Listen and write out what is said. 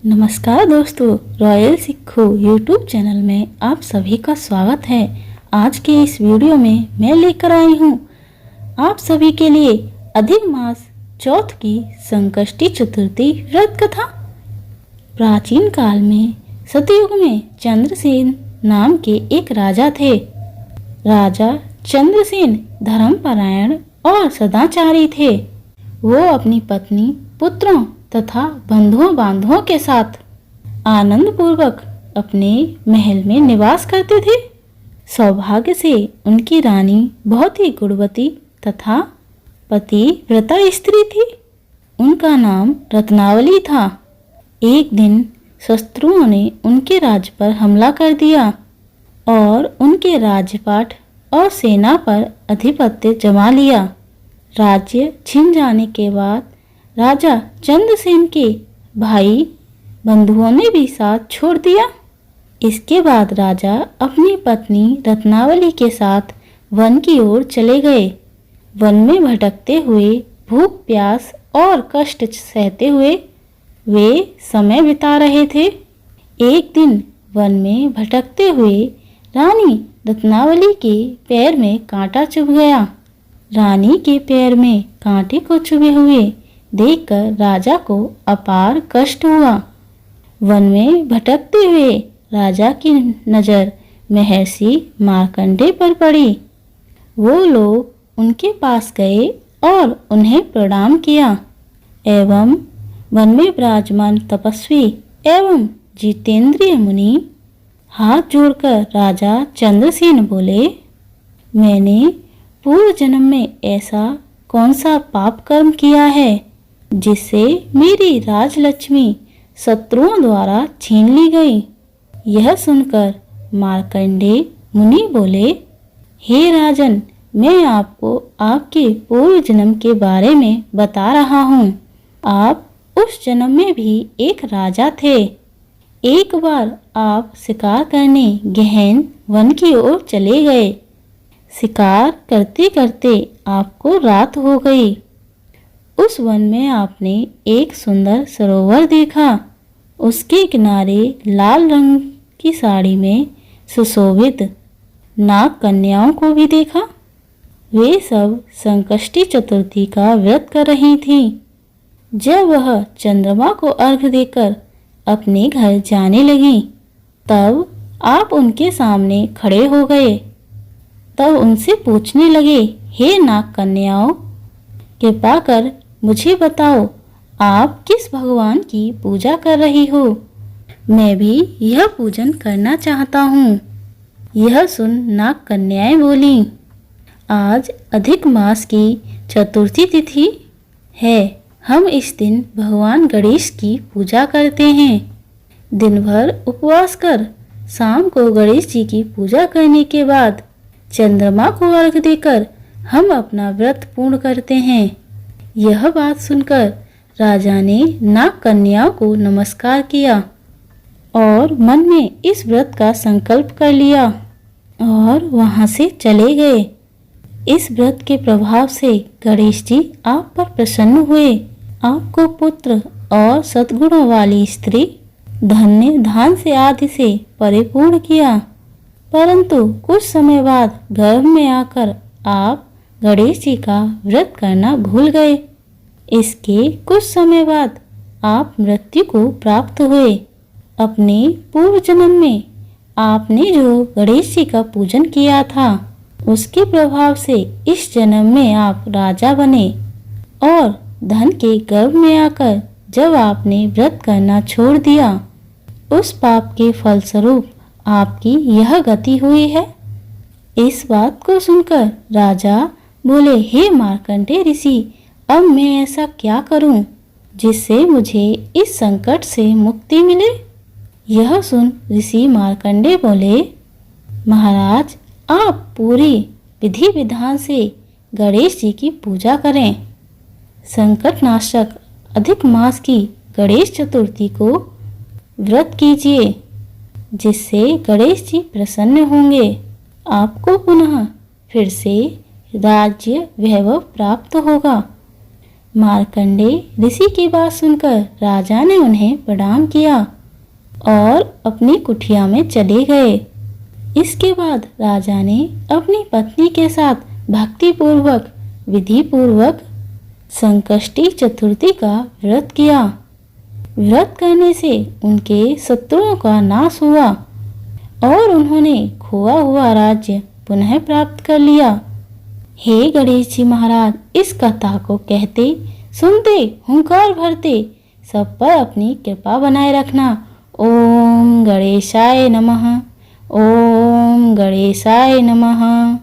नमस्कार दोस्तों, रॉयल सिक्खो यूट्यूब चैनल में आप सभी का स्वागत है। आज के इस वीडियो में मैं लेकर आई हूँ आप सभी के लिए अधिक मास चौथ की संकष्टी चतुर्थी व्रत कथा। प्राचीन काल में सतयुग में चंद्रसेन नाम के एक राजा थे। राजा चंद्रसेन धर्मपरायण और सदाचारी थे। वो अपनी पत्नी, पुत्रों तथा बंधुओं बांधवों के साथ आनंद पूर्वक अपने महल में निवास करते थे। सौभाग्य से उनकी रानी बहुत ही गुणवती तथा पतिव्रता स्त्री थी। उनका नाम रत्नावली था। एक दिन शत्रुओं ने उनके राज्य पर हमला कर दिया और उनके राज्यपाट और सेना पर आधिपत्य जमा लिया। राज्य छिन जाने के बाद राजा चंद्रसेन के भाई बंधुओं ने भी साथ छोड़ दिया। इसके बाद राजा अपनी पत्नी रत्नावली के साथ वन की ओर चले गए। वन में भटकते हुए, भूख प्यास और कष्ट सहते हुए वे समय बिता रहे थे। एक दिन वन में भटकते हुए रानी रत्नावली के पैर में कांटा चुभ गया। रानी के पैर में कांटे को चुभे हुए देखकर राजा को अपार कष्ट हुआ। वन में भटकते हुए राजा की नज़र महर्षि मार्कंडेय पर पड़ी। वो लोग उनके पास गए और उन्हें प्रणाम किया एवं वन में विराजमान तपस्वी एवं जितेंद्रिय मुनि हाथ जोड़कर राजा चंद्रसेन बोले, मैंने पूर्व जन्म में ऐसा कौन सा पाप कर्म किया है जिससे मेरी राजलक्ष्मी शत्रुओं द्वारा छीन ली गई। यह सुनकर मार्कंडेय मुनि बोले, हे राजन, मैं आपको आपके पूर्व जन्म के बारे में बता रहा हूँ। आप उस जन्म में भी एक राजा थे। एक बार आप शिकार करने गहन वन की ओर चले गए। शिकार करते करते आपको रात हो गई। उस वन में आपने एक सुंदर सरोवर देखा। उसके किनारे लाल रंग की साड़ी में सुशोभित नाग कन्याओं को भी देखा। वे सब संकष्टी चतुर्थी का व्रत कर रही थीं। जब वह चंद्रमा को अर्घ्य देकर अपने घर जाने लगी, तब आप उनके सामने खड़े हो गए। तब उनसे पूछने लगे, हे नाग कन्याओं, कृपा कर मुझे बताओ, आप किस भगवान की पूजा कर रही हो? मैं भी यह पूजन करना चाहता हूँ। यह सुन नाग कन्याएं बोली, आज अधिक मास की चतुर्थी तिथि है। हम इस दिन भगवान गणेश की पूजा करते हैं। दिन भर उपवास कर शाम को गणेश जी की पूजा करने के बाद चंद्रमा को अर्घ्य देकर हम अपना व्रत पूर्ण करते हैं। यह बात सुनकर राजा ने नाग कन्याओं को नमस्कार किया और मन में इस व्रत का संकल्प कर लिया और वहां से चले गए। इस व्रत के प्रभाव से गणेश जी आप पर प्रसन्न हुए। आपको पुत्र और सद्गुणों वाली स्त्री, धन्य धान से आदि से परिपूर्ण किया। परंतु कुछ समय बाद गर्भ में आकर आप गणेश जी का व्रत करना भूल गए। इसके कुछ समय बाद आप मृत्यु को प्राप्त हुए। अपने पूर्व जन्म में आपने जो गणेश जी का पूजन किया था, उसके प्रभाव से इस जन्म में आप राजा बने और धन के गर्भ में आकर जब आपने व्रत करना छोड़ दिया, उस पाप के फलस्वरूप आपकी यह गति हुई है। इस बात को सुनकर राजा बोले, हे मार्कंडेय ऋषि, अब मैं ऐसा क्या करूं जिससे मुझे इस संकट से मुक्ति मिले? यह सुन ऋषि मार्कंडेय बोले, महाराज, आप पूरी विधि विधान से गणेश जी की पूजा करें। संकट नाशक अधिक मास की गणेश चतुर्थी को व्रत कीजिए, जिससे गणेश जी प्रसन्न होंगे। आपको पुनः फिर से राज्य वैभव प्राप्त होगा। मार्कंडेय ऋषि की बात सुनकर राजा ने उन्हें प्रणाम किया और अपनी कुटिया में चले गए। इसके बाद राजा ने अपनी पत्नी के साथ भक्तिपूर्वक विधि पूर्वक संकष्टी चतुर्थी का व्रत किया। व्रत करने से उनके शत्रुओं का नाश हुआ और उन्होंने खोया हुआ राज्य पुनः प्राप्त कर लिया। हे गणेश जी महाराज, इस कथा को कहते, सुनते, हुंकार भरते सब पर अपनी कृपा बनाए रखना। ओम गणेशाय नमः। ओम गणेशाय नमः।